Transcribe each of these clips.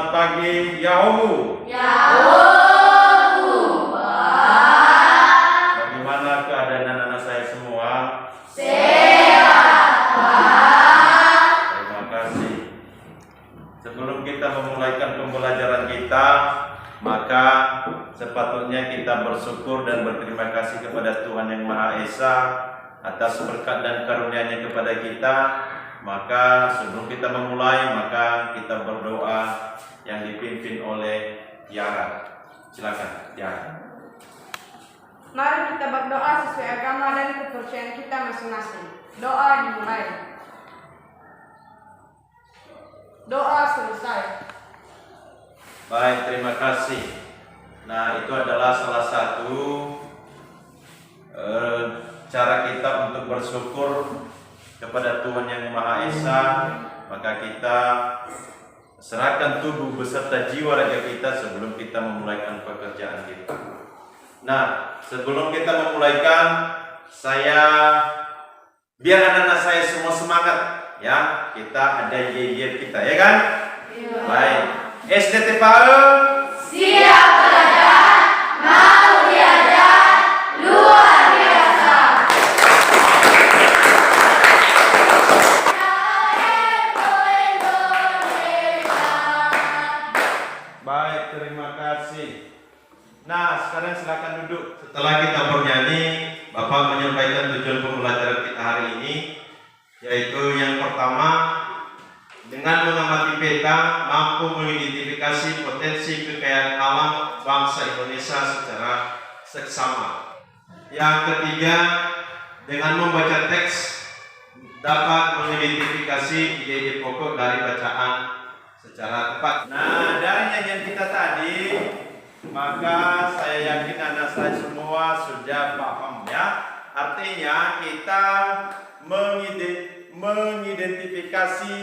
Selamat pagi, Yahomu. Yahomu. Bagaimana keadaan anak-anak saya semua? Sehat, Pak. Terima kasih. Sebelum kita memulaikan pembelajaran kita, maka sepatutnya kita bersyukur dan berterima kasih kepada Tuhan Yang Maha Esa atas berkat dan karunia-Nya kepada kita. Maka sebelum kita memulai, maka kita berdoa yang dipimpin oleh Tiara. Silakan, Tiara. Mari kita berdoa sesuai agama dan kepercayaan kita masing-masing. Doa dimulai. Doa selesai. Baik, terima kasih. Nah, itu adalah salah satu cara kita untuk bersyukur kepada Tuhan Yang Maha Esa. Maka kita serahkan tubuh beserta jiwa raga kita sebelum kita memulaikan pekerjaan kita. Nah, sebelum kita memulaikan, biar anak-anak saya semua semangat, ya. Kita ada ye kita, ya kan? Iya. Baik. SDTPAE Siap belajar, mau diajar, luar biasa. Baik, terima kasih. Nah, sekarang silakan duduk. Setelah kita bernyanyi, Bapak menyampaikan tujuan pembelajaran kita hari ini, yaitu yang pertama, dengan mengamati peta, mampu mengidentifikasi potensi kekayaan alam bangsa Indonesia secara seksama. Yang ketiga, dengan membaca teks, dapat mengidentifikasi ide-ide pokok dari bacaan secara tepat. Nah, dari nyanyian kita tadi, maka saya yakin anak saya semua sudah paham, ya. Artinya kita mengidentifikasi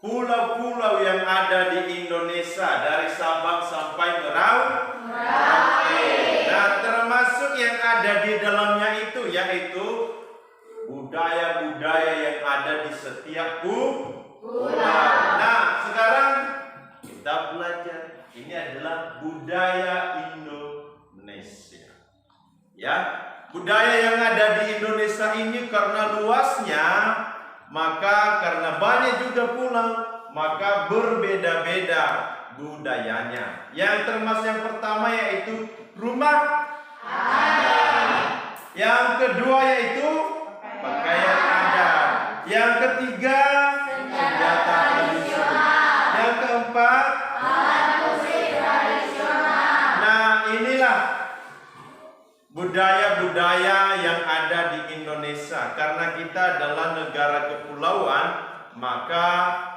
pulau-pulau yang ada di Indonesia dari Sabang sampai Merauke. Nah, termasuk yang ada di dalamnya itu yaitu budaya-budaya yang ada di setiap pulau. Nah, sekarang kita belajar. Ini adalah budaya Indonesia. Ya, budaya yang ada di Indonesia ini karena luasnya, maka karena banyak juga pulau, maka berbeda-beda budayanya. Yang termasuk yang pertama yaitu rumah adat. Yang kedua yaitu pakaian adat. Yang ketiga senjata tradisional. Yang keempat alat musik tradisional. Nah, inilah budaya-budaya yang ada di Indonesia. Karena kita adalah negara kepulauan, maka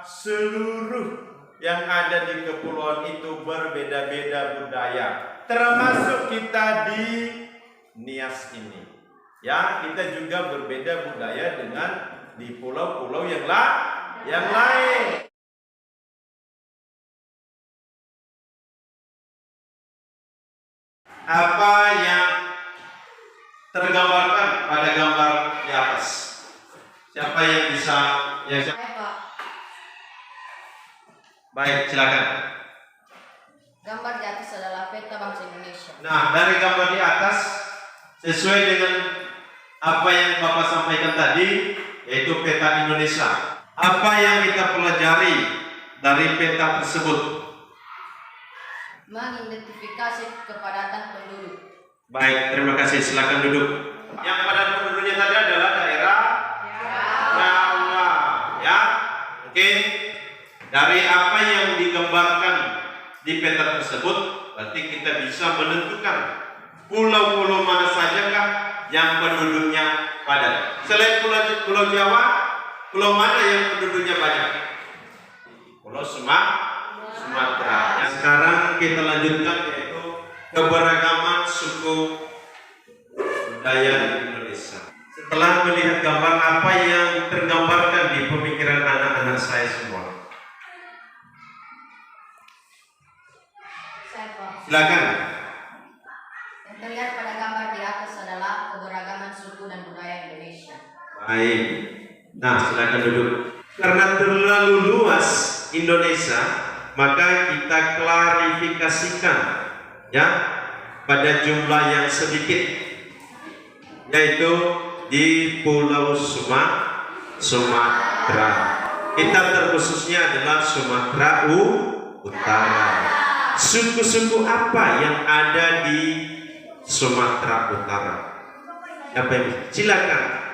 seluruh yang ada di kepulauan itu berbeda-beda budaya. Termasuk kita di Nias ini. Ya, kita juga berbeda budaya dengan di pulau-pulau yang lain. Apa yang tergambarkan pada gambar di atas? Siapa yang bisa? Baik, silakan. Gambar di atas adalah peta bangsa Indonesia. Nah, dari gambar di atas, sesuai dengan apa yang Bapak sampaikan tadi, yaitu peta Indonesia. Apa yang kita pelajari dari peta tersebut? Mengidentifikasi kepadatan penduduk. Baik, terima kasih. Silakan duduk. Yang padat penduduknya tadi adalah daerah Jawa, ya. Oke. Dari apa yang digambarkan di peta tersebut, berarti kita bisa menentukan pulau-pulau mana sajakah yang penduduknya padat. Selain pulau Jawa, pulau mana yang penduduknya banyak? Pulau Sumatera. Yang sekarang kita lanjutkan yaitu keberagaman suku budaya di Indonesia. Setelah melihat gambar apa yang tergambarkan di pemikiran anak-anak saya semua, silakan. Yang terlihat pada gambar di atas adalah keberagaman suku dan budaya Indonesia. Baik. Nah, silakan duduk. Karena terlalu luas Indonesia, maka kita klarifikasikan ya pada jumlah yang sedikit, yaitu di Pulau Sumatera. Kita terkhususnya adalah Sumatera Utara. Suku-suku apa yang ada di Sumatera Utara? Apa yang silakan?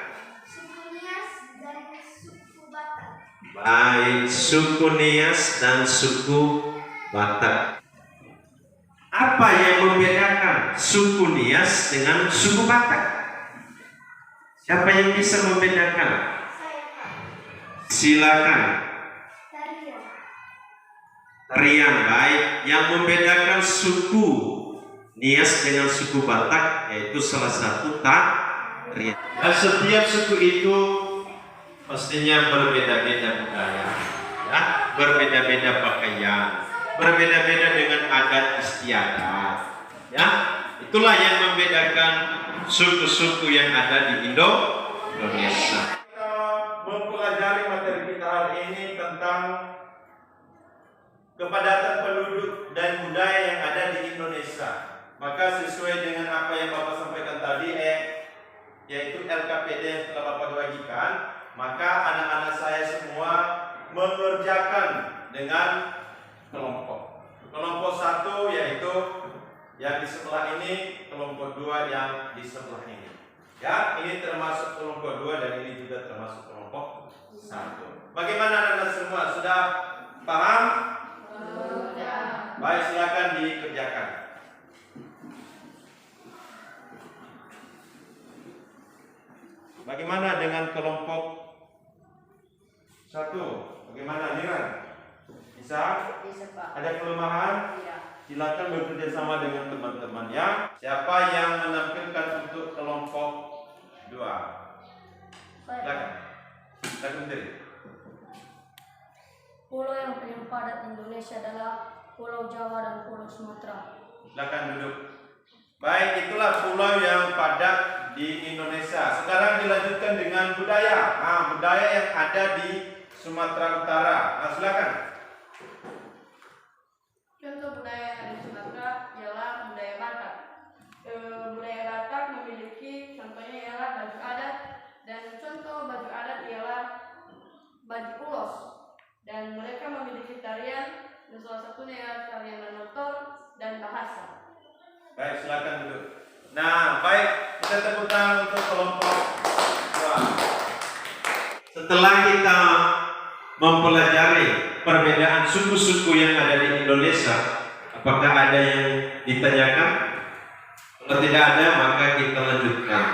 Suku Nias dan suku Batak. Baik, suku Nias dan suku Batak. Apa yang membedakan suku Nias dengan suku Batak? Siapa yang bisa membedakan? Saya Pak. Silakan. Tarian. Tarian, baik. Yang membedakan suku Nias dengan suku Batak yaitu salah satu tarian. Dan setiap suku itu pastinya berbeda-beda budaya, ya, berbeda-beda pakaian, berbeda-beda dengan adat istiadat, ya. Itulah yang membedakan suku-suku yang ada di Indonesia. Kita mempelajari materi kita hari ini tentang kepadatan penduduk dan budaya yang ada di Indonesia. Maka sesuai dengan apa yang Bapak sampaikan tadi, yaitu LKPD yang telah Bapak bagikan, maka anak-anak saya semua mengerjakan dengan kelompok. Kelompok 1 yaitu yang di sebelah ini, kelompok 2 yang di sebelah ini. Ya, ini termasuk kelompok 2 dan ini juga termasuk kelompok 1. Bagaimana anak-anak semua? Sudah paham? Sudah. Baik, silakan dikerjakan. Bagaimana dengan kelompok 1? Bagaimana, Niran? Bisa? Bisa Pak. Ada kelemahan? Iya. Silakan bekerja sama dengan teman-teman ya. Siapa yang menampilkan untuk kelompok 2? Silakan. Silakan sendiri. Pulau yang paling padat di Indonesia adalah Pulau Jawa dan Pulau Sumatera. Silakan duduk. Baik, itulah pulau yang padat di Indonesia. Sekarang dilanjutkan dengan budaya. Budaya yang ada di Sumatera Utara. Silakan. Contoh budaya yang ada di Sumatera ialah budaya Batak. Budaya Batak memiliki contohnya ialah baju adat, dan contoh baju adat ialah baju ulos, dan mereka memiliki tarian, dan salah satunya ialah tarian Manotor dan bahasa. Baik, silakan duduk. Nah, baik, kita tepuk tangan untuk kelompok 2. Setelah kita mempelajari perbedaan suku-suku yang ada di Indonesia, apakah ada yang ditanyakan? Kalau tidak ada, maka kita lanjutkan.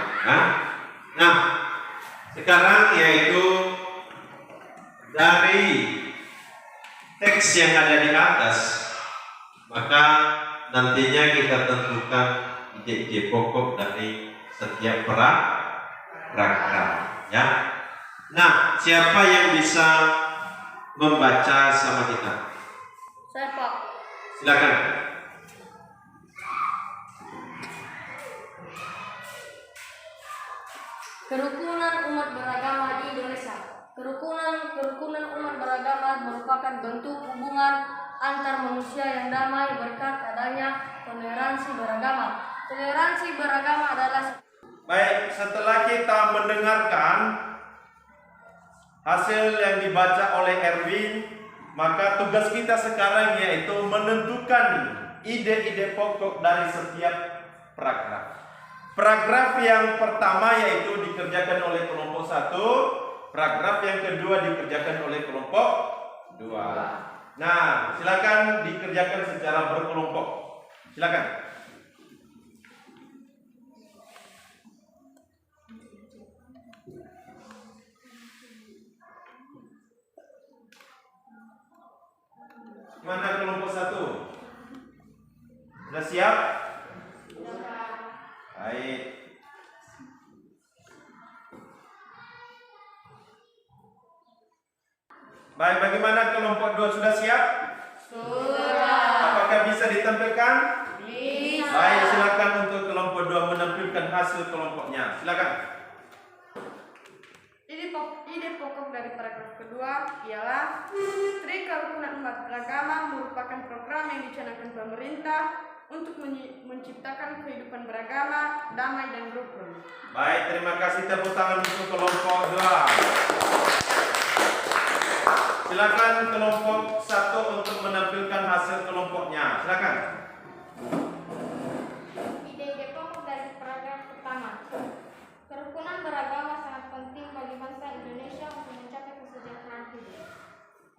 Nah, sekarang yaitu dari teks yang ada di atas, maka nantinya kita tentukan ide-ide pokok dari setiap paragraf, ya. Nah, siapa yang bisa membaca sama kita? Saya Pak. Silakan. Kerukunan umat beragama di Indonesia. Kerukunan umat beragama merupakan bentuk hubungan antar manusia yang damai berkat adanya toleransi beragama. Toleransi beragama adalah Baik, setelah kita mendengarkan hasil yang dibaca oleh Erwin, maka tugas kita sekarang yaitu menentukan ide-ide pokok dari setiap paragraf. Paragraf yang pertama yaitu dikerjakan oleh kelompok 1, paragraf yang kedua dikerjakan oleh kelompok 2. Nah, silakan dikerjakan secara berkelompok. Silakan. Mana kelompok 1? Sudah siap? Baik. Baik, bagaimana kelompok 2 sudah siap? Sudah. Apakah bisa ditampilkan? Bisa. Baik, silakan untuk kelompok 2 menampilkan hasil kelompoknya. Silakan. Ide pokok dari paragraf kedua ialah kerukunan umat beragama merupakan program yang dicanangkan pemerintah untuk menciptakan kehidupan beragama, damai dan rukun. Baik, terima kasih. Tepuk tangan untuk kelompok 2. Silakan kelompok 1 untuk menampilkan hasil kelompoknya. Silakan. Ide Depok dari paragraf pertama. Kerukunan beragama sangat penting bagi bangsa Indonesia untuk mencapai kesejahteraan hidup.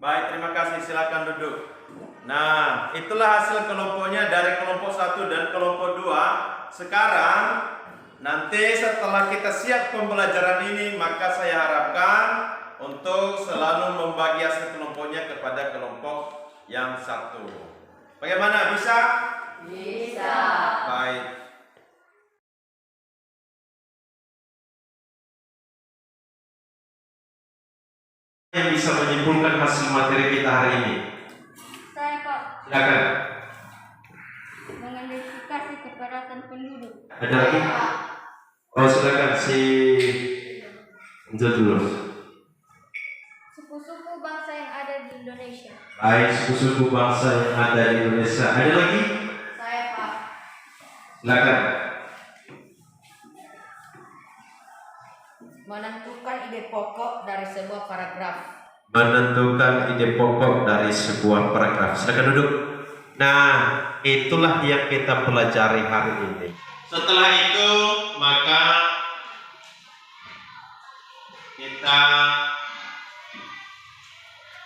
Baik, terima kasih. Silakan duduk. Nah, itulah hasil kelompoknya dari kelompok 1 dan kelompok 2. Sekarang, nanti setelah kita siap pembelajaran ini, maka saya harapkan untuk selalu membagi hasil kelompoknya kepada kelompok yang 1. Bagaimana? Bisa? Bisa. Baik. Yang bisa menyimpulkan hasil materi kita hari ini. Saya Pak, Silakan. mengidentifikasi kepadatan penduduk. Ada lagi? Oh, silakan si dulu. Suku-suku bangsa yang ada di Indonesia. Baik, suku-suku bangsa yang ada di Indonesia. Ada lagi? Saya Pak. Silakan. Menentukan ide pokok dari sebuah paragraf. Menentukan ide pokok dari sebuah paragraf. Silakan duduk. Nah, itulah yang kita pelajari hari ini. Setelah itu, maka kita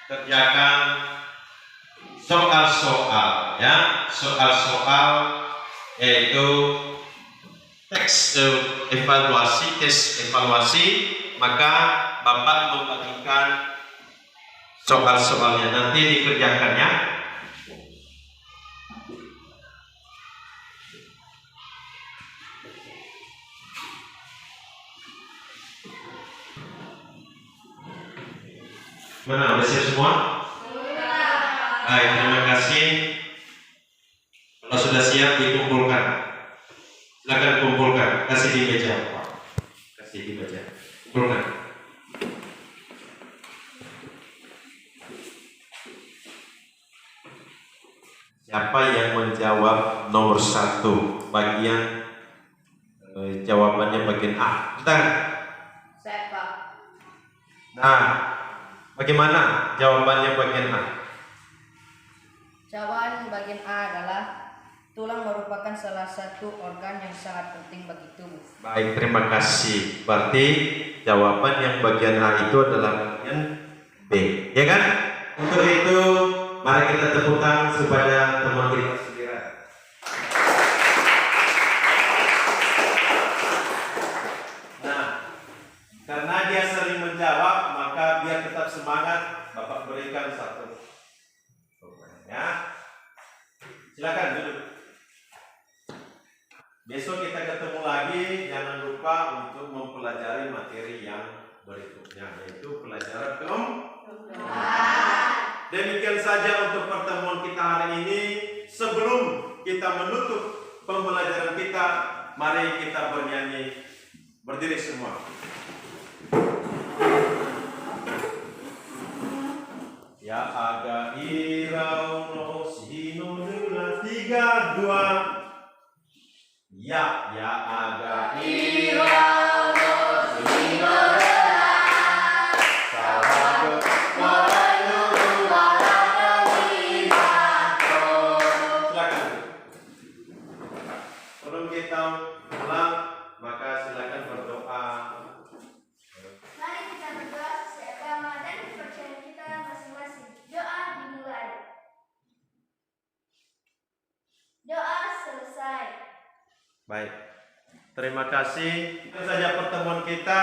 kerjakan soal-soal, ya, soal-soal yaitu teks evaluasi, tes evaluasi. Maka Bapak membagikan soal-soalnya, nanti dikerjakan ya. Mana, udah siap semua? Baik, terima kasih. Kalau sudah siap, dikumpulkan. Silakan kumpulkan, kasih di meja. Kasih di meja. Kumpulkan. Siapa yang menjawab nomor 1 bagian jawabannya bagian A? Kita. Saya Pak. Nah, bagaimana jawabannya bagian A? Jawaban bagian A adalah tulang merupakan salah satu organ yang sangat penting bagi tubuh. Baik, terima kasih. Berarti jawaban yang bagian A itu adalah bagian B, ya kan? Untuk itu, mari kita tepuk tangan kepada teman kita sendiri. Nah, karena dia sering menjawab, maka biar tetap semangat, Bapak berikan 1. Ya, silakan duduk. Besok kita ketemu lagi. Jangan lupa untuk mempelajari materi yang berikutnya, yaitu pelajaran keempat. Demikian saja untuk pertemuan kita hari ini. Sebelum kita menutup pembelajaran kita, mari kita bernyanyi. Berdiri semua. Ya aga irau no sino nula 3, 2. Ya aga irau no sino nula sahabat walayu silakan. Sebelum kita pulang, maka silakan berdoa. Mari kita berdoa sesuai agama dan kepercayaan kita masing-masing. Doa dimulai. Doa selesai. Baik, terima kasih. Itu saja pertemuan kita.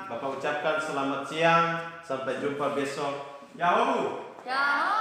Bapak ucapkan selamat siang. Sampai jumpa besok. Yahoo! Ya.